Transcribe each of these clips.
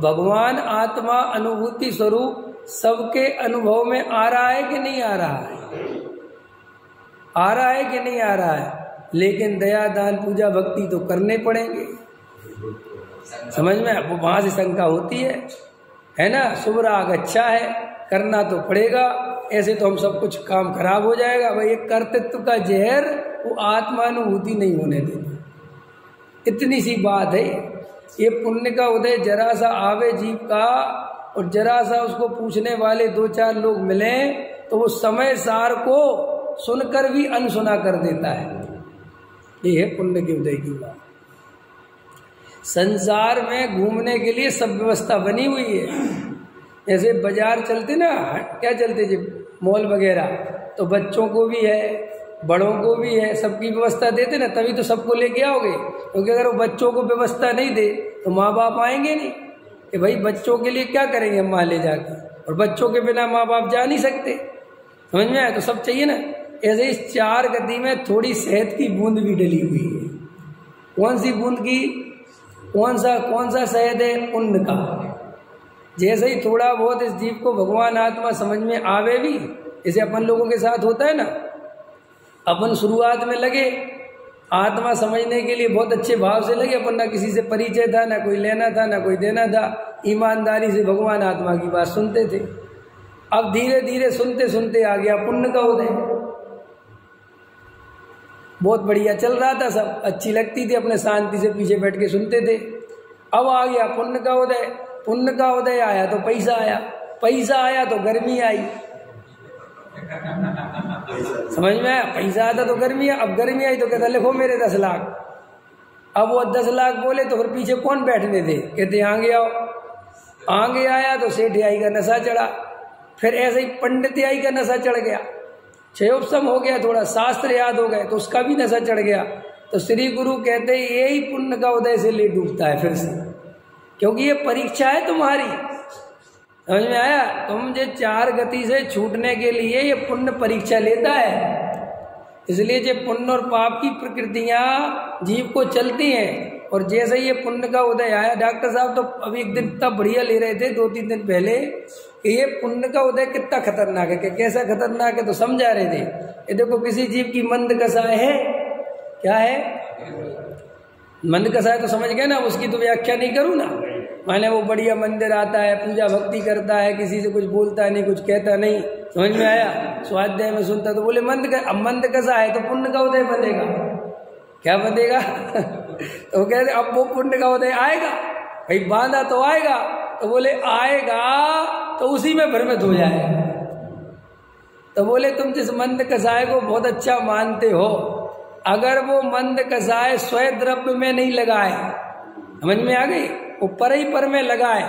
भगवान आत्मा अनुभूति स्वरूप सबके अनुभव में आ रहा है कि नहीं आ रहा है? आ रहा है कि नहीं आ रहा है? लेकिन दया दान पूजा भक्ति तो करने पड़ेंगे। समझ में? वहां से शंका होती है ना? शुभ राग अच्छा है, करना तो पड़ेगा, ऐसे तो हम सब कुछ काम खराब हो जाएगा। भाई ये कर्तृत्व का जहर वो आत्मानुभूति नहीं होने देता। इतनी सी बात है। ये पुण्य का उदय जरा सा आवे जीव का, और जरा सा उसको पूछने वाले दो चार लोग मिले तो वो समय सार को सुनकर भी अनसुना कर देता है। ये है पुण्य के उदय की बात। संसार में घूमने के लिए सब व्यवस्था बनी हुई है। जैसे बाजार चलते ना, क्या चलते जी, मॉल वगैरह, तो बच्चों को भी है, बड़ों को भी है, सबकी व्यवस्था देते ना, तभी तो सबको लेके आओगे। क्योंकि अगर वो बच्चों को व्यवस्था नहीं दे तो माँ बाप आएंगे नहीं कि भाई बच्चों के लिए क्या करेंगे हम वहाँ ले जाके, और बच्चों के बिना माँ बाप जा नहीं सकते। समझ में आया? तो सब चाहिए ना। ऐसे इस चार गति में थोड़ी शहद की बूंद भी डली हुई है। कौन सी बूंद की? कौन सा शहद है? पुण्य का। जैसे ही थोड़ा बहुत इस जीव को भगवान आत्मा समझ में आवे भी, जैसे अपन लोगों के साथ होता है ना, अपन शुरुआत में लगे आत्मा समझने के लिए बहुत अच्छे भाव से लगे, अपन ना किसी से परिचय था, ना कोई लेना था, ना कोई देना था, ईमानदारी से भगवान आत्मा की बात सुनते थे। अब धीरे धीरे सुनते सुनते आ गया पुण्य का उदय। बहुत बढ़िया चल रहा था, सब अच्छी लगती थी, अपने शांति से पीछे बैठ के सुनते थे। अब आ गया पुण्य का उदय। पुण्य का उदय आया तो पैसा आया, पैसा आया तो गर्मी आई। समझ में आया? पैसा आता तो गर्मी, अब गर्मी आई तो कहता लिखो मेरे 10 लाख। अब वो 10 लाख बोले तो फिर पीछे कौन बैठने थे? कहते आगे आओ। आगे आया तो सेठियाई का नशा चढ़ा, फिर ऐसे ही पंडितियाई का नशा चढ़ गया, क्षयोपशम हो गया, थोड़ा शास्त्र याद हो गए तो उसका भी नशा चढ़ गया। तो श्री गुरु कहते यही पुण्य का उदय से ले डूबता है फिर से, क्योंकि ये परीक्षा है तुम्हारी। समझ में आया? तुम जो चार गति से छूटने के लिए ये पुण्य परीक्षा लेता है। इसलिए जो पुण्य और पाप की प्रकृतियां जीव को चलती हैं, और जैसे ये पुण्य का उदय आया, डॉक्टर साहब तो अभी एक दिन इतना बढ़िया ले रहे थे 2-3 दिन पहले कि ये पुण्य का उदय कितना खतरनाक है, कैसा खतरनाक है, तो समझा रहे थे। ये देखो किसी जीव की मंद कसाय है, क्या है मंद कसाय, तो समझ गए ना, उसकी तो व्याख्या नहीं करूँ ना। माने वो बढ़िया मंदिर आता है, पूजा भक्ति करता है, किसी से कुछ बोलता नहीं, कुछ कहता नहीं, समझ में आया? स्वाध्याय में सुनता, तो बोले मंद कसा है तो पुण्य का उदय बनेगा। क्या बनेगा? तो कहते अब वो पुण्य का उदय आएगा, भाई बांधा तो आएगा, तो बोले आएगा तो उसी में भ्रमित हो जाएगा। तो बोले तुम जिस मंद कसाय को बहुत अच्छा मानते हो, अगर वो मंद कसाय स्वयं द्रव्य में नहीं लगाए, समझ में आ गई, वो पर में लगाए,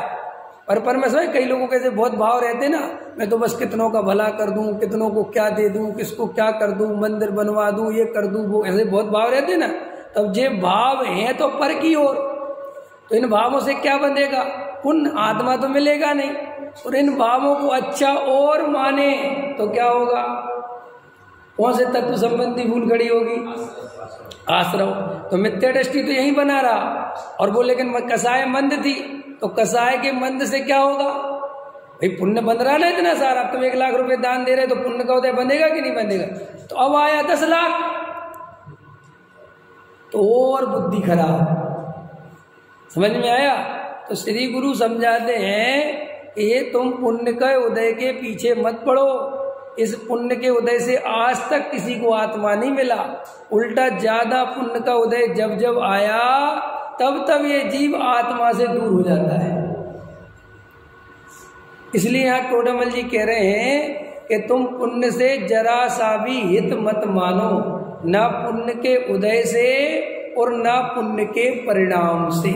पर में समझ, कई लोगों के ऐसे बहुत भाव रहते ना, मैं तो बस कितनों का भला कर दूं, कितनों को क्या दे दूं, किसको क्या कर दूं, मंदिर बनवा दूं, ये कर दूं, वो ऐसे बहुत भाव रहते ना। तब जे भाव हैं तो पर की ओर, तो इन भावों से क्या बनेगा? पुण्य। आत्मा तो मिलेगा नहीं, और इन भावों को अच्छा और माने तो क्या होगा? कौन से तत्व संबंधी भूल खड़ी होगी? आश्रव। तो मिथ्या दृष्टि तो यही बना रहा, और वो लेकिन कसाय मंद थी, तो कसाय के मंद से क्या होगा? भाई पुण्य बन रहा ना इतना सारा, तुम 1 लाख रुपए दान दे रहे तो पुण्य का उदय बनेगा कि नहीं बनेगा? तो अब आया 10 लाख, तो और बुद्धि खराब। समझ में आया? तो श्री गुरु समझाते हैं ये तुम पुण्य के उदय के पीछे मत पड़ो। इस पुण्य के उदय से आज तक किसी को आत्मा नहीं मिला, उल्टा ज्यादा पुण्य का उदय जब जब आया तब तब ये जीव आत्मा से दूर हो जाता है। इसलिए यहाँ टोडामल जी कह रहे हैं कि तुम पुण्य से जरा सा भी हित मत मानो, ना पुण्य के उदय से और ना पुण्य के परिणाम से।